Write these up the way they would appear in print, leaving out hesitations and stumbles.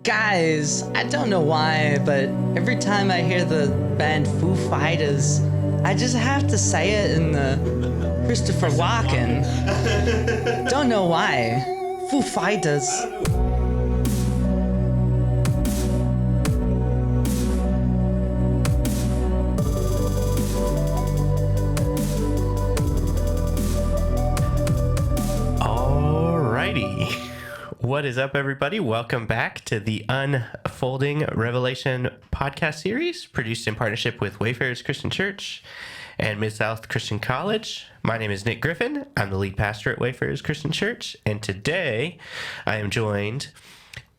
Guys, I don't know why, but every time I hear the band Foo Fighters, I just have to say it in the Christopher Walken. Don't know why. Foo Fighters. What is up, everybody? Welcome back to the Unfolding Revelation podcast series, produced in partnership with Wayfarers Christian Church and Mid-South Christian College. My name is Nick Griffin. I'm the lead pastor at Wayfarers Christian Church, and today I am joined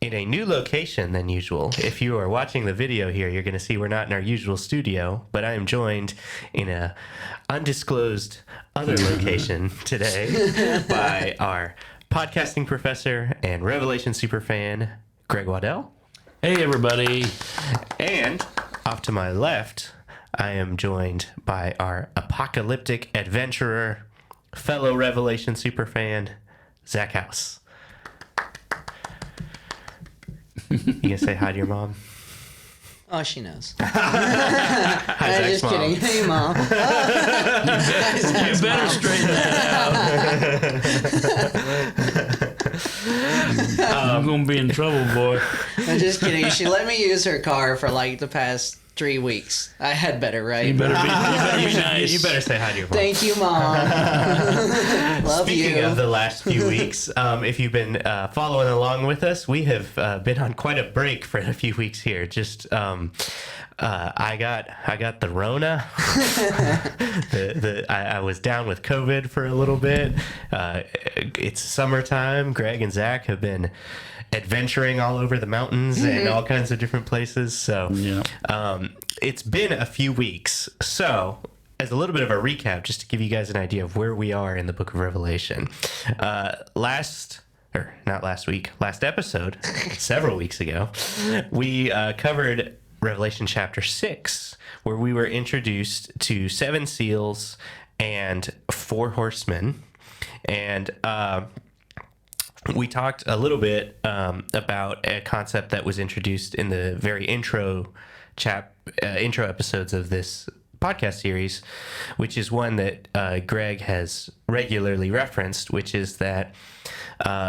in a new location than usual. If you are watching the video here, you're going to see we're not in our usual studio, but I am joined in a undisclosed other location today by our podcasting professor and Revelation superfan, Greg Waddell. Hey, everybody. And off to my left, I am joined by our apocalyptic adventurer, fellow Revelation superfan, Zach House. You gonna say hi to your mom? Oh, she knows. Hi, I'm just mom. kidding. Hey, Mom. You better straighten that out. I'm going to be in trouble, boy. I'm just kidding. She let me use her car for like the past 3 weeks. I had better, right? You better be nice. You better say hi to your mom. Thank you, Mom. Love Speaking you. of the last few weeks, if you've been following along with us, we have been on quite a break for a few weeks here. Just I got the Rona. I was down with COVID for a little bit. It's summertime. Greg and Zach have been adventuring all over the mountains and all kinds of different places. So it's been a few weeks. So as a little bit of a recap, just to give you guys an idea of where we are in the book of Revelation, last episode, several weeks ago, we covered Revelation chapter 6, where we were introduced to 7 seals and 4 horsemen. And we talked a little bit about a concept that was introduced in the very intro episodes of this podcast series, which is one that Greg has regularly referenced, which is that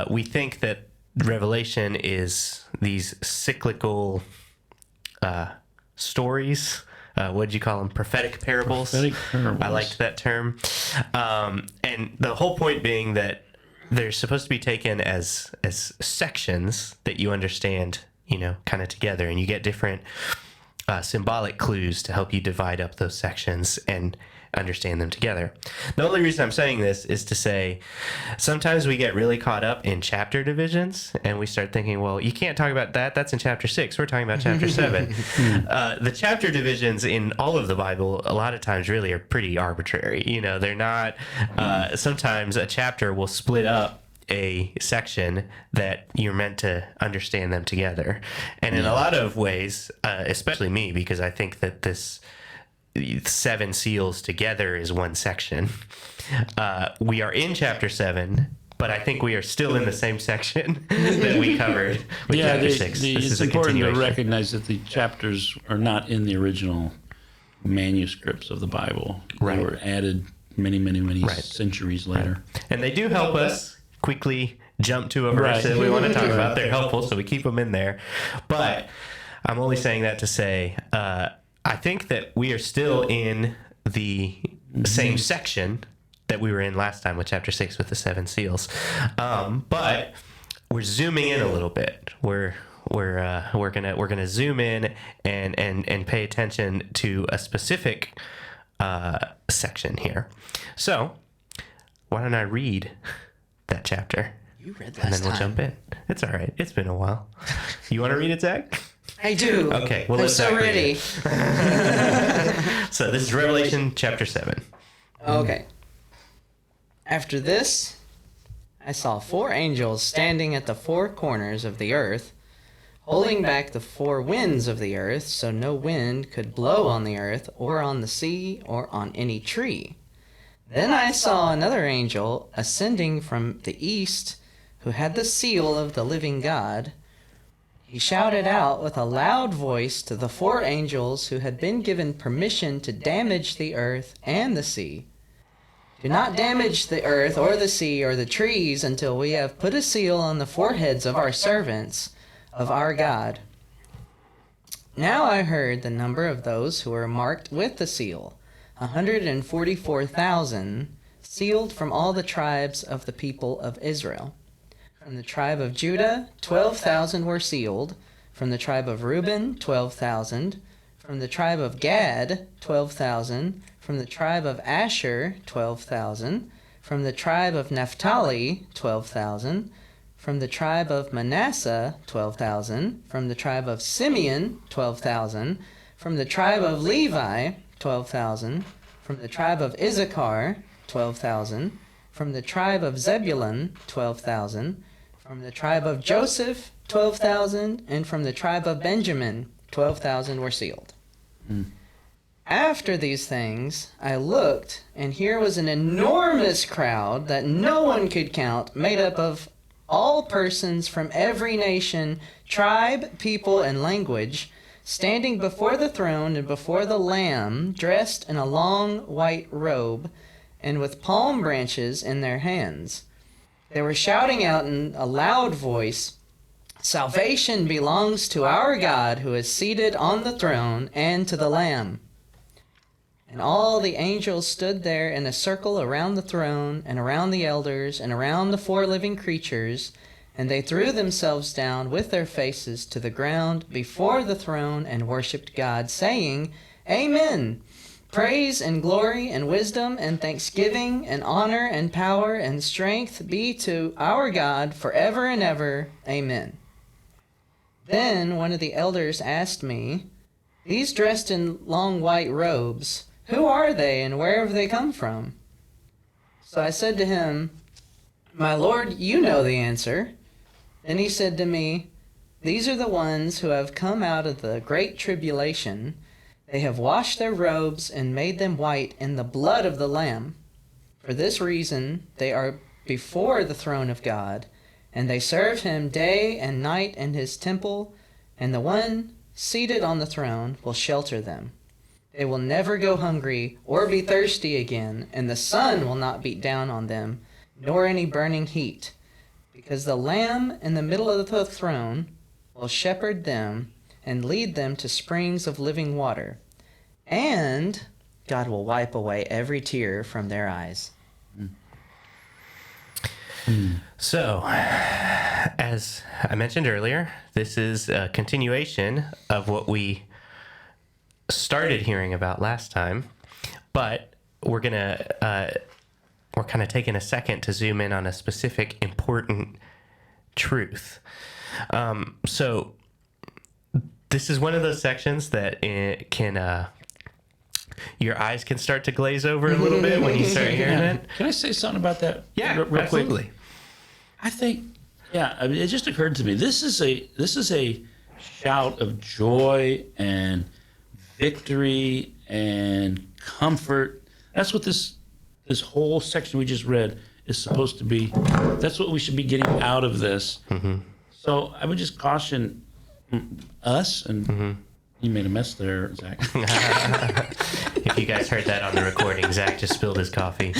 we think that Revelation is these cyclical stories. What did you call them? Prophetic parables. Prophetic parables. I liked that term. And the whole point being that they're supposed to be taken as sections that you understand, kind of together, and you get different symbolic clues to help you divide up those sections and understand them together. The only reason I'm saying this is to say sometimes we get really caught up in chapter divisions and we start thinking, well, you can't talk about that. That's in chapter 6. We're talking about chapter 7. The chapter divisions in all of the Bible a lot of times really are pretty arbitrary. They're not sometimes a chapter will split up a section that you're meant to understand them together. And in a lot of ways, especially me, because I think that this 7 seals together is one section. We are in chapter 7, but I think we are still in the same section that we covered with chapter 6. It's important to recognize that the chapters are not in the original manuscripts of the Bible. Right. They were added many centuries later. And they do help us quickly jump to a verse that we want to talk about. They're helpful, so we keep them in there. But I'm only saying that to say I think that we are still in the same section that we were in last time with chapter 6 with the 7 seals, but we're zooming in a little bit. We're gonna zoom in and pay attention to a specific section here. So why don't I read that chapter? You read and then last we'll time. jump in. It's all right. It's been a while. You want to read it, Zach? I do. Okay. Well, I'm let's so Zach read ready. it. So this is Revelation chapter 7. Okay. After this, I saw 4 angels standing at the 4 corners of the earth, holding back the 4 winds of the earth, so no wind could blow on the earth or on the sea or on any tree. Then I saw another angel ascending from the east, who had the seal of the living God. He shouted out with a loud voice to the 4 angels who had been given permission to damage the earth and the sea. Do not damage the earth or the sea or the trees until we have put a seal on the foreheads of our servants of our God. Now I heard the number of those who were marked with the seal, 144,000, sealed from all the tribes of the people of Israel. From the tribe of Judah, 12,000 were sealed. From the tribe of Reuben, 12,000. From the tribe of Gad, 12,000. From the tribe of Asher, 12,000. From the tribe of Naphtali, 12,000. From the tribe of Manasseh, 12,000. From the tribe of Simeon, 12,000. From the tribe of Levi, 12,000. From the tribe of Issachar, 12,000. From the tribe of Zebulun, 12,000. From the tribe of Joseph, 12,000. And from the tribe of Benjamin, 12,000 were sealed. After these things, I looked, and here was an enormous crowd that no one could count, made up of all persons from every nation, tribe, people, and language, standing before the throne and before the Lamb, dressed in a long white robe, and with palm branches in their hands. They were shouting out in a loud voice, "Salvation belongs to our God who is seated on the throne and to the Lamb." And all the angels stood there in a circle around the throne and around the elders and around the 4 living creatures, and they threw themselves down with their faces to the ground before the throne and worshipped God, saying, "Amen. Praise and glory and wisdom and thanksgiving and honor and power and strength be to our God forever and ever. Amen." Then one of the elders asked me, "These dressed in long white robes, who are they and where have they come from?" So I said to him, "My Lord, you know the answer." Then he said to me, "These are the ones who have come out of the great tribulation. They have washed their robes and made them white in the blood of the Lamb. For this reason they are before the throne of God, and they serve him day and night in his temple, and the one seated on the throne will shelter them. They will never go hungry or be thirsty again, and the sun will not beat down on them, nor any burning heat, because the Lamb in the middle of the throne will shepherd them and lead them to springs of living water, and God will wipe away every tear from their eyes." So, as I mentioned earlier, this is a continuation of what we started hearing about last time, but we're kind of taking a second to zoom in on a specific important truth. So this is one of those sections that your eyes can start to glaze over a little bit when you start hearing it. Can I say something about that? Yeah, real absolutely. quick? I think, I mean, it just occurred to me. This is a shout of joy and victory and comfort. That's what this whole section we just read is supposed to be. That's what we should be getting out of this. Mm-hmm. So I would just caution us, and you made a mess there, Zach. If you guys heard that on the recording, Zach just spilled his coffee.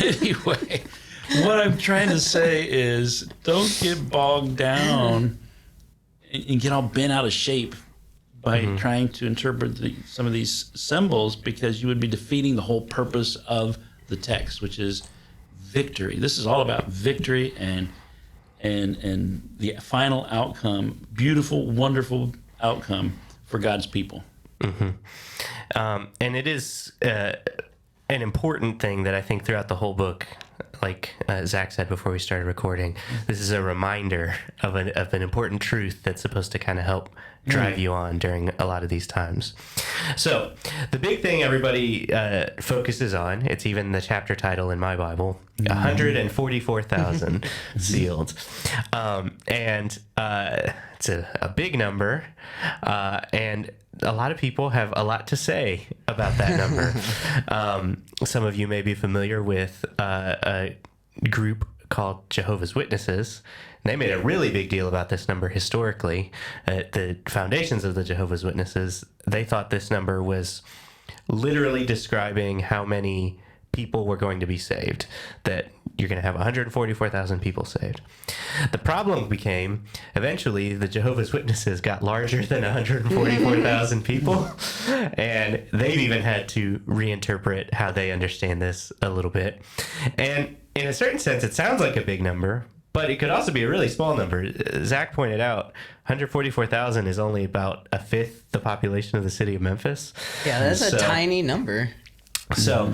Anyway, what I'm trying to say is don't get bogged down and get all bent out of shape by trying to interpret some of these symbols, because you would be defeating the whole purpose of the text, which is victory. This is all about victory and the final outcome, beautiful, wonderful outcome for God's people. And it is an important thing that I think throughout the whole book, like Zach said before we started recording, this is a reminder of an important truth that's supposed to kind of help drive you on during a lot of these times. So the big thing everybody focuses on, it's even the chapter title in my Bible, 144,000 sealed. And it's a big number. And a lot of people have a lot to say about that number. Some of you may be familiar with a group called Jehovah's Witnesses. They made a really big deal about this number historically. At the foundations of the Jehovah's Witnesses, they thought this number was literally describing how many people were going to be saved, that you're going to have 144,000 people saved. The problem became, eventually, the Jehovah's Witnesses got larger than 144,000 people, and they've even had to reinterpret how they understand this a little bit. And in a certain sense, it sounds like a big number, but it could also be a really small number. Zach pointed out 144,000 is only about a fifth the population of the city of Memphis. Yeah, that's a tiny number. So,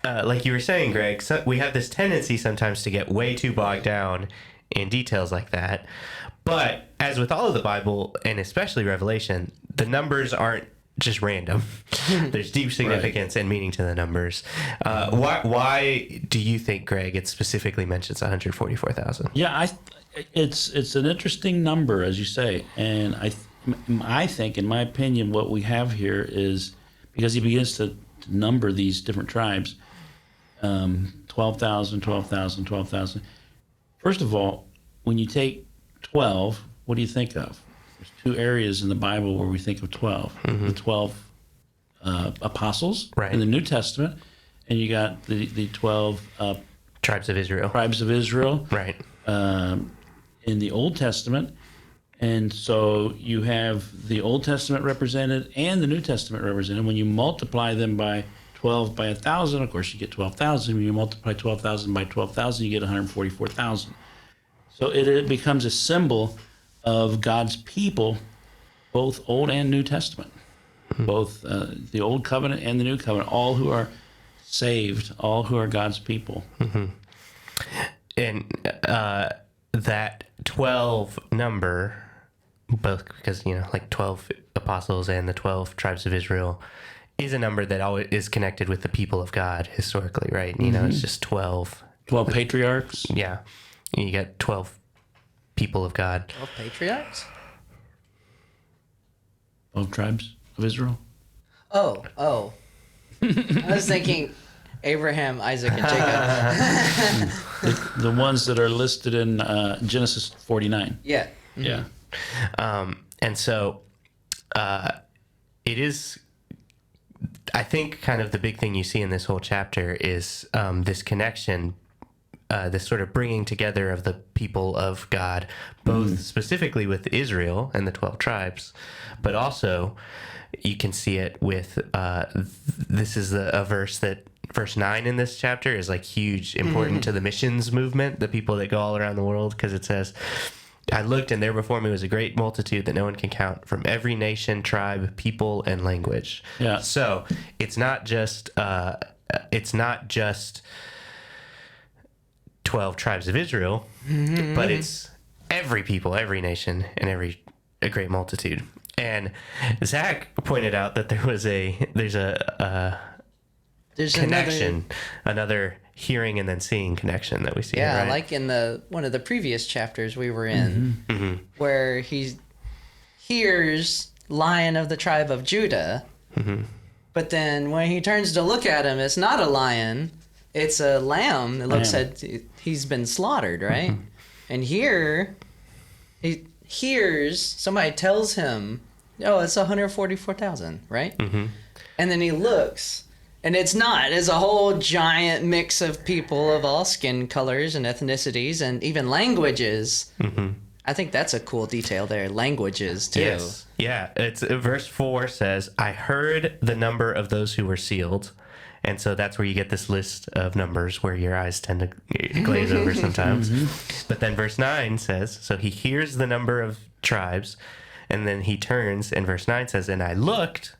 like you were saying, Greg, we have this tendency sometimes to get way too bogged down in details like that. But as with all of the Bible, and especially Revelation, the numbers aren't just random. There's deep significance and meaning to the numbers. Why do you think, Greg, it specifically mentions 144,000? Yeah, it's an interesting number, as you say, and I think, in my opinion, what we have here is, because he begins to number these different tribes, 12,000, 12,000, 12,000. First of all, when you take 12, what do you think of? There's two areas in the Bible where we think of 12. The 12 apostles in the New Testament, and you got the 12 tribes of Israel. Right. In the Old Testament. And so you have the Old Testament represented and the New Testament represented. When you multiply them by 12 by 1,000, of course, you get 12,000. When you multiply 12,000 by 12,000, you get 144,000. So it becomes a symbol of God's people, both Old and New Testament, both the Old Covenant and the New Covenant, all who are saved, all who are God's people. And that 12 number, both because, like 12 apostles and the 12 tribes of Israel, is a number that always is connected with the people of God historically, right? It's just 12. 12 patriarchs. Yeah. You got 12 people of God. 12 patriarchs? 12 tribes of Israel. Oh. I was thinking Abraham, Isaac, and Jacob. the ones that are listed in Genesis 49. Yeah. Yeah. And so it is, I think, kind of the big thing you see in this whole chapter is this connection, this sort of bringing together of the people of God, both specifically with Israel and the 12 tribes, but also you can see it with, this is a verse that, verse 9 in this chapter is like huge, important to the missions movement, the people that go all around the world, because it says, I looked, and there before me was a great multitude that no one can count, from every nation, tribe, people, and language. Yeah. So it's not just 12 tribes of Israel, but it's every people, every nation, and a great multitude. And Zach pointed out that there's a connection, another hearing and then seeing connection that we see. Yeah, right? like in one of the previous chapters we were in, where he hears Lion of the tribe of Judah, but then when he turns to look at him, it's not a lion, it's a lamb. It looks like he's been slaughtered, right? And here, he hears, somebody tells him, oh, it's 144,000, right? And then he looks, and it's not. It's a whole giant mix of people of all skin colors and ethnicities and even languages. I think that's a cool detail there. Languages, too. Yes. Yeah. It's verse 4 says, I heard the number of those who were sealed. And so that's where you get this list of numbers where your eyes tend to glaze over sometimes. But then verse 9 says, so he hears the number of tribes, and then he turns, and verse 9 says, and I looked,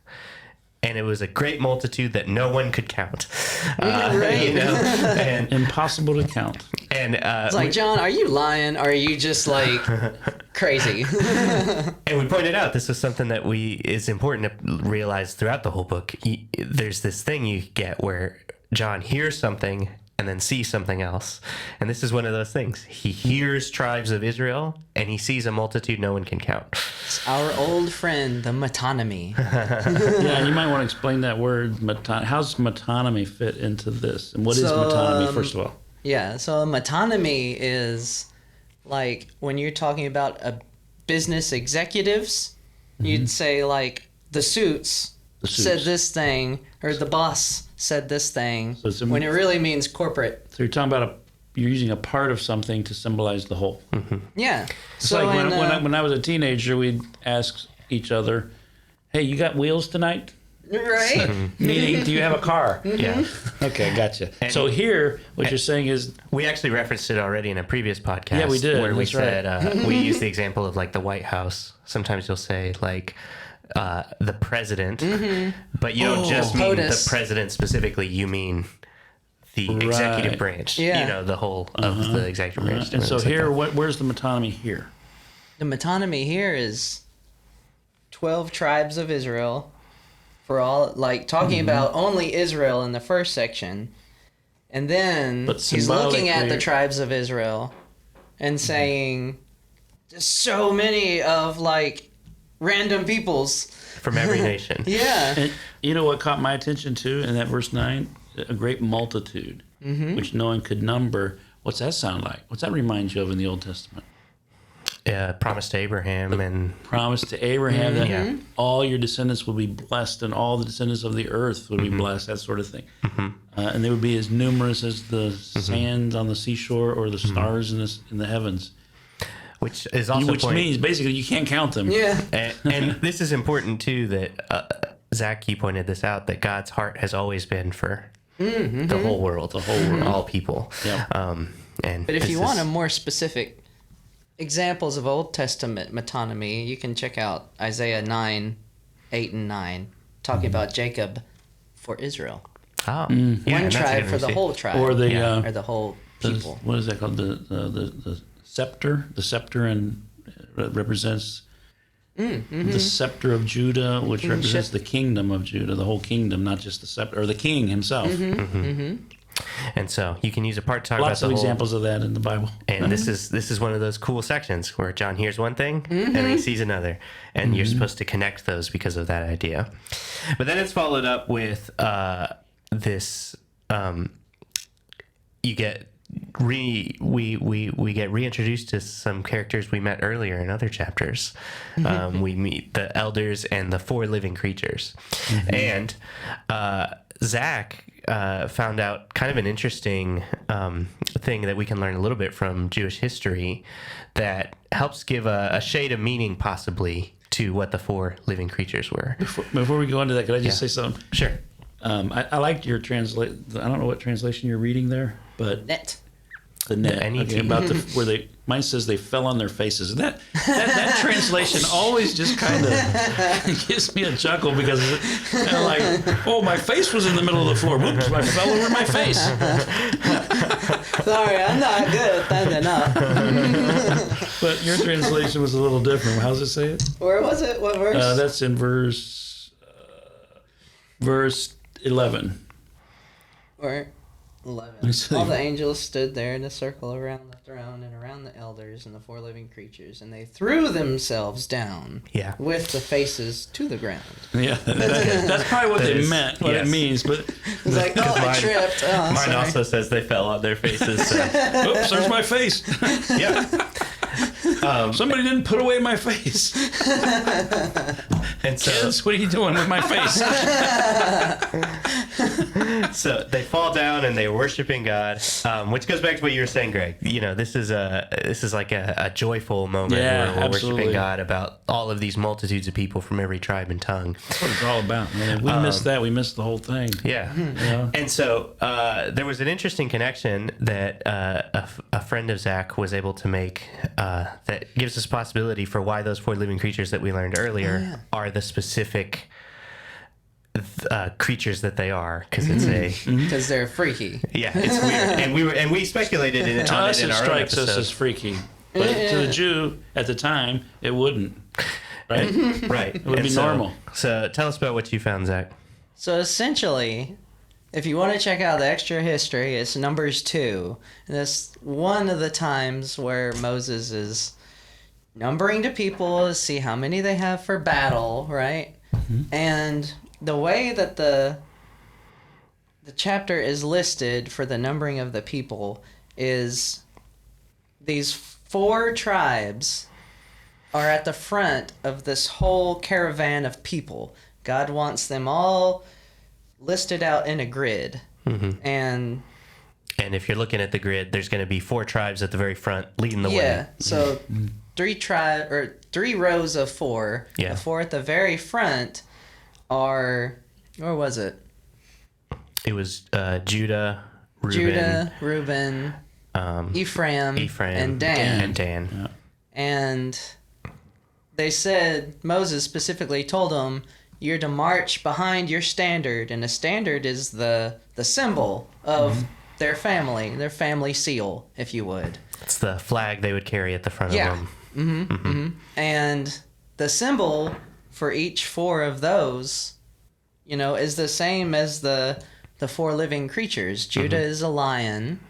and it was a great multitude that no one could count. And Impossible to count. And it's like, John, are you lying? Or are you just like crazy? And we pointed out this was something that is important to realize throughout the whole book. There's this thing you get where John hears something and then sees something else. And this is one of those things. He hears tribes of Israel and he sees a multitude no one can count. It's our old friend, the metonymy. Yeah, you might want to explain that word, how's metonymy fit into this? And what is metonymy, first of all? Yeah, so a metonymy is like when you're talking about a business executives, you'd say like the suits said this thing, or the boss said this thing, So it's when it really means corporate. So you're talking about you're using a part of something to symbolize the whole. Yeah. It's So like in, when I was a teenager, we'd ask each other, "Hey, you got wheels tonight?" right? Meaning, do you have a car? Yeah. Okay, gotcha. So here, what you're saying is, We actually referenced it already in a previous podcast. Yeah, we did. Where we That's right. said, we use the example of like the White House. Sometimes you'll say like the president, but you don't just mean POTUS. the president specifically. You mean the executive Right. branch. Yeah. You know, the whole of the executive branch. and so things like here, that. where's the metonymy here? The metonymy here is 12 tribes of Israel for all, like talking about only Israel in the first section. And then But he's looking at the symbolically- tribes of Israel and saying, there's so many of like random peoples. From every nation. Yeah. And you know what caught my attention too in that verse 9? A great multitude, which no one could number. What's that sound like? What's that remind you of in the Old Testament? Promised to Abraham and Promise to Abraham that Yeah. all your descendants will be blessed and all the descendants of the earth will be blessed, that sort of thing. And they would be as numerous as the sand on the seashore or the stars in the heavens. which is also Which point- means basically you can't count them. Yeah. and this is important too that Zach, you pointed this out, that God's heart has always been for the whole world, all people. Yeah. And But if this you is- want a more specific examples of Old Testament metonymy, you can check out Isaiah 9, 8, and 9, talking about Jacob for Israel. oh, One that's tribe good for to the see. whole tribe. Or the, or the whole people. what is that called? The scepter. The scepter and represents the scepter of Judah, which represents the kingdom of Judah, the whole kingdom, not just the scepter or the king himself. And so you can use a part to talk Lots about of the whole. examples of that in the Bible. And this is one of those cool sections where John hears one thing and then he sees another, and you're supposed to connect those because of that idea. But then it's followed up with this. You get we get reintroduced to some characters we met earlier in other chapters. We meet the elders and the four living creatures, and Zach found out kind of an interesting thing that we can learn a little bit from Jewish history that helps give a shade of meaning possibly to what the four living creatures were. Before we go into that, could I just say something? Sure. I liked your translate. I don't know what translation you're reading there, but Net. the net. NET. Okay, about the where they. Mine says they fell on their faces. And that translation always just kind of gives me a chuckle because it's kind of like, oh, my face was in the middle of the floor. Whoops, I fell over my face. Sorry, I'm not good at standing up. But your translation was a little different. How's it say it? Where was it? What verse? That's in verse 11. Or 11. me see. All the angels stood there in a circle around the throne and around the elders and the four living creatures, and they threw themselves down Yeah. with the faces to the ground. Yeah, that's probably what That they is- meant, what yes. it means. But It's like, oh, I mine- tripped. Oh, Mine sorry. also says they fell on their faces. So, oops, there's my face. yeah. Somebody didn't put away my face. And so, Kids, what are you doing with my face? so they fall down and they're worshiping God, which goes back to what you were saying, Greg. You know, this is like a joyful moment Yeah, where we're absolutely. worshiping God about all of these multitudes of people from every tribe and tongue. That's what it's all about, man. If we missed that, we missed the whole thing. Yeah. Yeah. And so there was an interesting connection that a friend of Zach was able to make that gives us possibility for why those four living creatures that we learned earlier are the specific creatures that they are, because it's a Because they're freaky. yeah, it's weird, and we speculated in it To on us, it in it our own strikes us episode. as freaky. But to the Jew at the time, it wouldn't. Right? Right, It would be so, normal. So tell us about what you found, Zach. So essentially, if you want to check out the extra history, it's Numbers 2. And that's one of the times where Moses is numbering the people to see how many they have for battle, right? And the way that the the chapter is listed for the numbering of the people is these 4 tribes are at the front of this whole caravan of people. God wants them all listed out in a grid. And if you're looking at the grid, there's going to be 4 tribes at the very front leading the way. yeah, so 3 rows of 4. Yeah. The 4 at the very front are, where was it? It was Judah, Reuben, Ephraim, Ephraim, and Dan. And Dan. Yeah. And they said, Moses specifically told them, you're to march behind your standard. And a standard is the symbol of their family seal, if you would. It's the flag they would carry at the front Yeah. of them. And the symbol for each 4 of those, is the same as the 4 living creatures. Judah is a lion,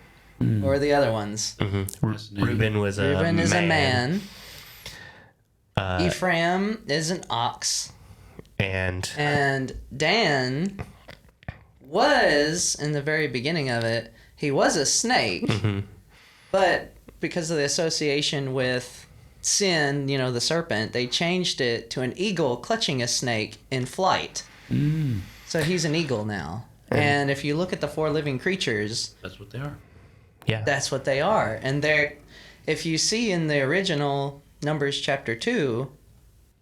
or the other ones. Reuben was a Reuben is a man. Uh, Ephraim is an ox. And And Dan was, in the very beginning of it, he was a snake. But because of the association with sin, the serpent, they changed it to an eagle clutching a snake in flight. So he's an eagle now. And if you look at the 4 living creatures, That's what they are. yeah, that's what they are. And if you see in the original Numbers chapter 2,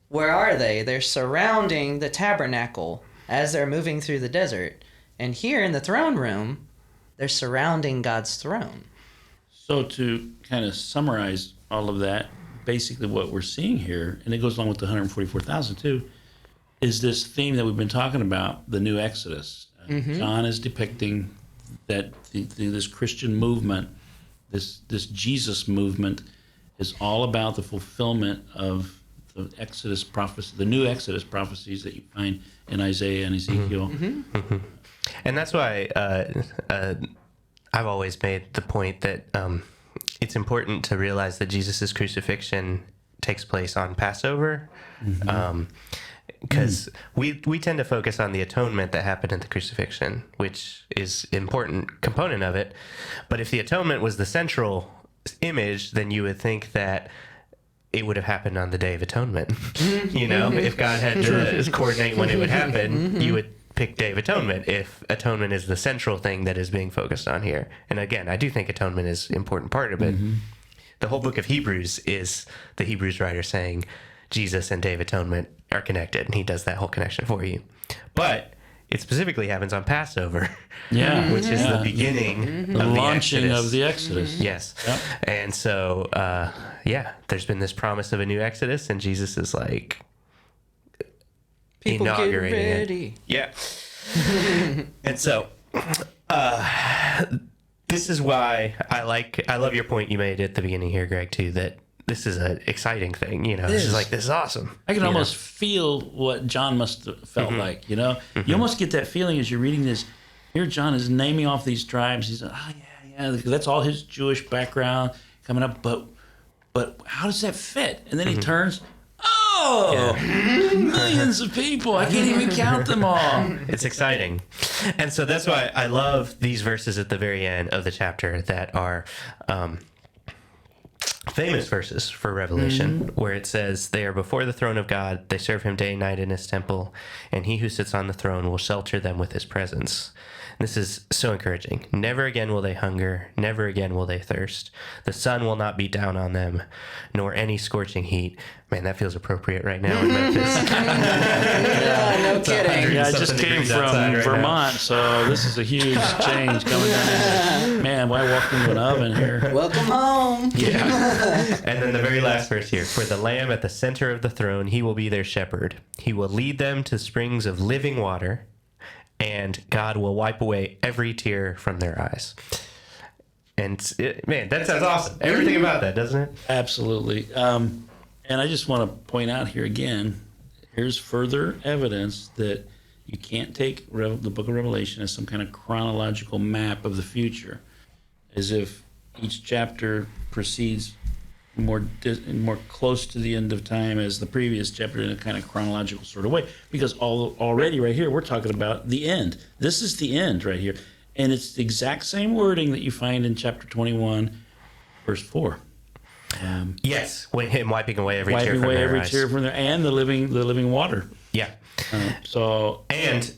where are they? They're surrounding the tabernacle as they're moving through the desert. And here in the throne room, they're surrounding God's throne. So to kind of summarize all of that, basically what we're seeing here, and it goes along with the 144,000 too, is this theme that we've been talking about, the new Exodus. John is depicting that this Christian movement, this Jesus movement, is all about the fulfillment of the Exodus prophecy, the new Exodus prophecies that you find in Isaiah and Ezekiel. and that's why I've always made the point that it's important to realize that Jesus' crucifixion takes place on Passover. Because we tend to focus on the atonement that happened at the crucifixion, which is an important component of it. But if the atonement was the central image, then you would think that it would have happened on the Day of Atonement. If God had to coordinate when it would happen, you would pick Day of Atonement if atonement is the central thing that is being focused on here. And again, I do think atonement is an important part of it. The whole book of Hebrews is the Hebrews writer saying Jesus and Day of Atonement are connected, and he does that whole connection for you. But it specifically happens on Passover, which is the beginning The of launching the Exodus. of the Exodus. Yes. Yep. And so, there's been this promise of a new Exodus, and Jesus is like People get inaugurating it. ready. Yeah. And so, this is why I love your point you made at the beginning here, Greg, too, that this is an exciting thing. This is like, this is awesome. I can almost feel what John must have felt like, You almost get that feeling as you're reading this. Here John is naming off these tribes. He's like, because that's all his Jewish background coming up. But how does that fit? And then he turns, millions of people. I can't even count them all. It's exciting. And so that's why I love these verses at the very end of the chapter that are famous verses for Revelation, where it says, they are before the throne of God, they serve him day and night in his temple, and he who sits on the throne will shelter them with his presence. This is so encouraging. Never again will they hunger, never again will they thirst. The sun will not beat down on them, nor any scorching heat. Man, that feels appropriate right now in Memphis. No kidding. Yeah, I just Something came degrees from outside right Vermont, so this is a huge change coming down. Man, why walk into an oven here? Welcome home. Yeah. And then the very last verse here. For the Lamb at the center of the throne, he will be their shepherd. He will lead them to springs of living water, and God will wipe away every tear from their eyes. And man, that sounds awesome. Everything about that, doesn't it? Absolutely. And I just want to point out here again, here's further evidence that you can't take the book of Revelation as some kind of chronological map of the future, as if each chapter precedes more close to the end of time as the previous chapter in a kind of chronological sort of way, because already right here we're talking about the end. This is the end right here, and it's the exact same wording that you find in chapter 21, verse 4. Yes, him wiping away every tear Wiping from away their every eyes. tear from their, and the living water. Yeah. And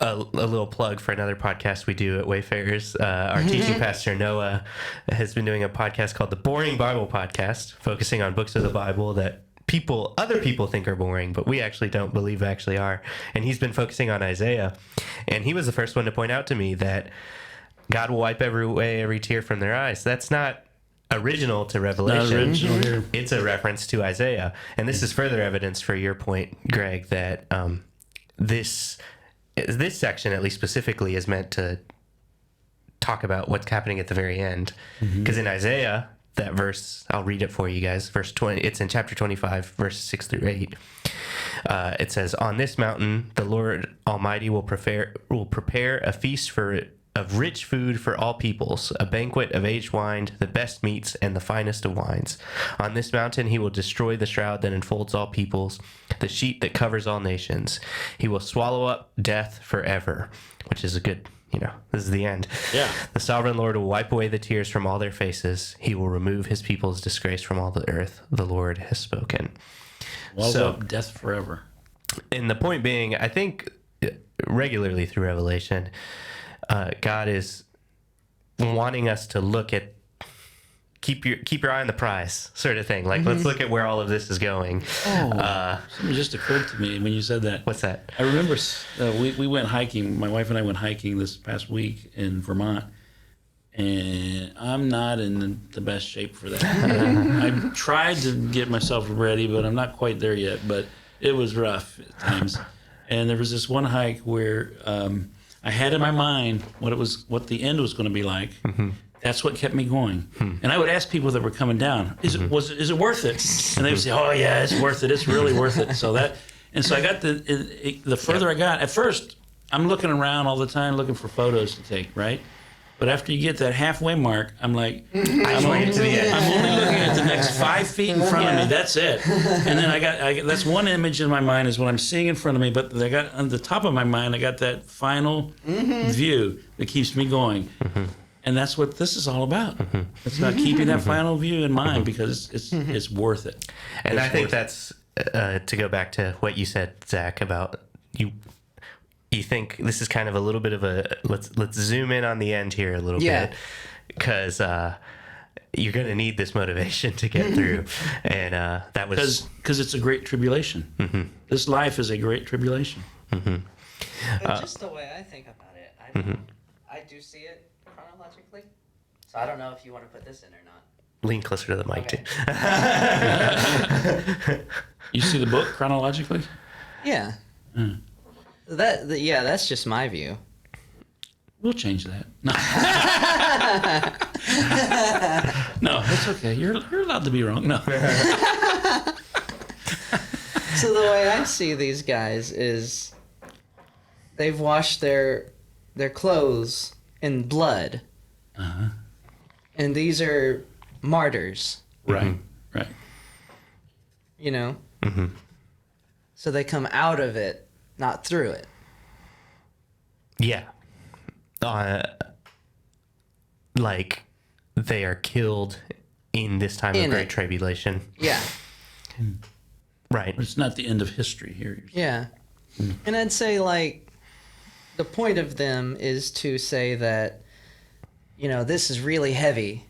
a little plug for another podcast we do at Wayfarers. Our teaching pastor, Noah, has been doing a podcast called the Boring Bible Podcast, focusing on books of the Bible that other people think are boring, but we actually don't believe actually are. And he's been focusing on Isaiah. And he was the first one to point out to me that God will wipe away every tear from their eyes. That's not original to Revelation. It's a reference to Isaiah. And this is further evidence for your point, Greg, that this section, at least specifically, is meant to talk about what's happening at the very end. Because in Isaiah, that verse, I'll read it for you guys. Verse 20, it's in chapter 25, verses 6 through 8. It says, "On this mountain, the Lord Almighty will prepare a feast of rich food for all peoples, a banquet of aged wine, the best meats, and the finest of wines. On this mountain he will destroy the shroud that enfolds all peoples, the sheet that covers all nations. He will swallow up death forever," which is a good, this is the end. Yeah. "The sovereign Lord will wipe away the tears from all their faces. He will remove his people's disgrace from all the earth. The Lord has spoken." Swallow up death forever. And the point being, I think regularly through Revelation, God is wanting us to look at keep your eye on the prize, sort of thing. Like, let's look at where all of this is going. Something just occurred to me when you said that. What's that? I remember we went hiking. My wife and I went hiking this past week in Vermont, and I'm not in the best shape for that. I tried to get myself ready, but I'm not quite there yet. But it was rough at times. And there was this one hike where I had in my mind what the end was going to be like. That's what kept me going. And I would ask people that were coming down, is it worth it? And they would say, "Oh yeah, it's worth it. It's really worth it." So I got the further I got, at first I'm looking around all the time looking for photos to take, right? But after you get that halfway mark, I'm like, I'm only looking at the next 5 feet in front of me. That's it. And then I got that's one image in my mind is what I'm seeing in front of me. But I got on the top of my mind, I got that final view that keeps me going. And that's what this is all about. It's about keeping that final view in mind because it's worth it. And I think that's to go back to what you said, Zach, about you think this is kind of a little bit of a let's zoom in on the end here a little bit, because you're going to need this motivation to get through. And that was because it's a great tribulation. This life is a great tribulation. But just the way I think about it, I do see it chronologically. So I don't know if you want to put this in or not. Lean closer to the mic, Okay. too. You see the book chronologically? Yeah. That's just my view. We'll change that. No, it's okay. You're allowed to be wrong. No. So the way I see these guys is they've washed their clothes in blood. And these are martyrs. Right. So they come out of it, not through it. Yeah. Like they are killed in this time of great tribulation. Yeah. Right. But it's not the end of history here. Yeah. And I'd say, like, the point of them is to say that, this is really heavy.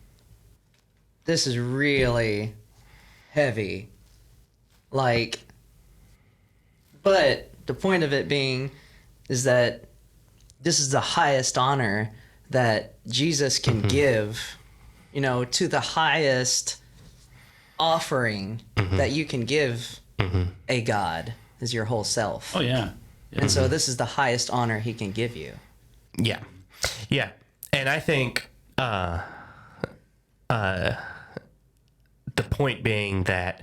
This is really heavy. Like, but the point of it being is that this is the highest honor that Jesus can give, to the highest offering that you can give a God is your whole self. Oh, yeah. And so this is the highest honor he can give you. Yeah. Yeah. And I think the point being that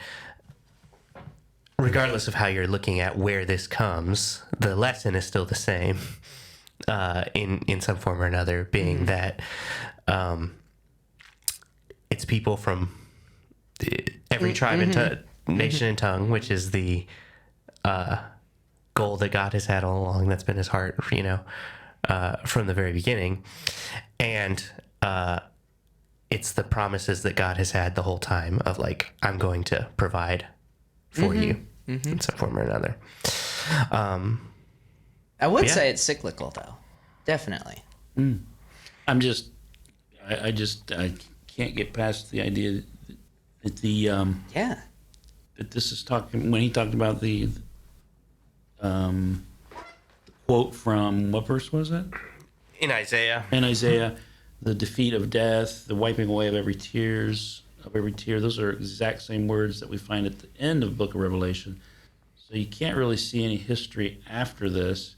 regardless of how you're looking at where this comes, the lesson is still the same in some form or another, being that it's people from every tribe and nation and tongue, which is the goal that God has had all along. That's been his heart, from the very beginning. And it's the promises that God has had the whole time of like, I'm going to provide for you in some form or another. I would say it's cyclical, though. Definitely. I can't get past the idea that that this is talking, when he talked about the quote from, what verse was it? In Isaiah. In Isaiah, the defeat of death, the wiping away of every tear. Those are exact same words that we find at the end of the book of Revelation. So you can't really see any history after this.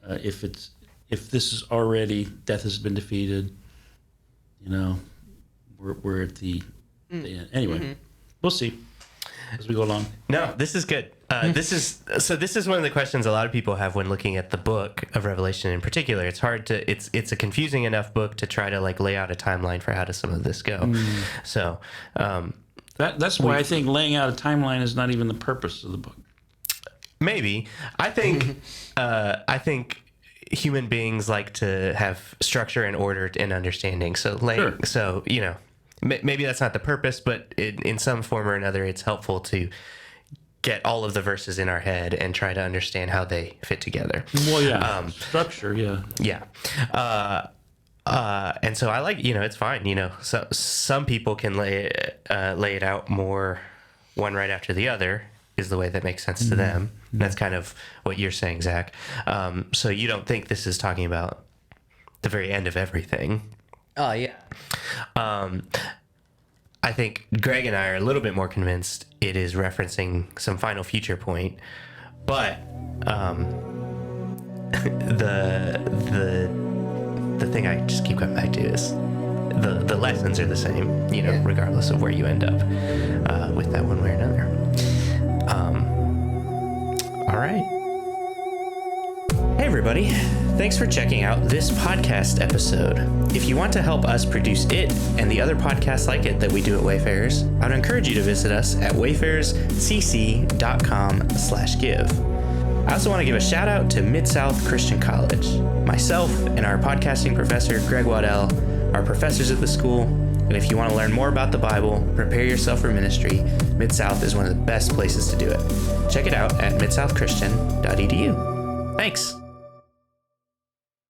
If this is already, death has been defeated, we're at the end. Anyway, we'll see as we go along. No, this is good. This is one of the questions a lot of people have when looking at the book of Revelation in particular. It's hard to, it's a confusing enough book to try to like lay out a timeline for how does some of this go. So, that's why I think laying out a timeline is not even the purpose of the book. Maybe. I think human beings like to have structure and order and understanding. So maybe that's not the purpose, but in some form or another, it's helpful to get all of the verses in our head and try to understand how they fit together. Well, yeah, structure, yeah. Yeah. And so I like, it's fine, so some people can lay it out more one right after the other is the way that makes sense to them. And that's kind of what you're saying, Zach. So you don't think this is talking about the very end of everything. Oh, yeah. I think Greg and I are a little bit more convinced it is referencing some final future point, but the thing I just keep coming back to is the lessons are the same, regardless of where you end up with that one way or another. All right. Hey, everybody. Thanks for checking out this podcast episode. If you want to help us produce it and the other podcasts like it that we do at Wayfarers, I'd encourage you to visit us at wayfarerscc.com/give. I also want to give a shout out to Mid-South Christian College. Myself and our podcasting professor, Greg Waddell, are professors at the school. And if you want to learn more about the Bible, prepare yourself for ministry, Mid-South is one of the best places to do it. Check it out at midsouthchristian.edu. Thanks.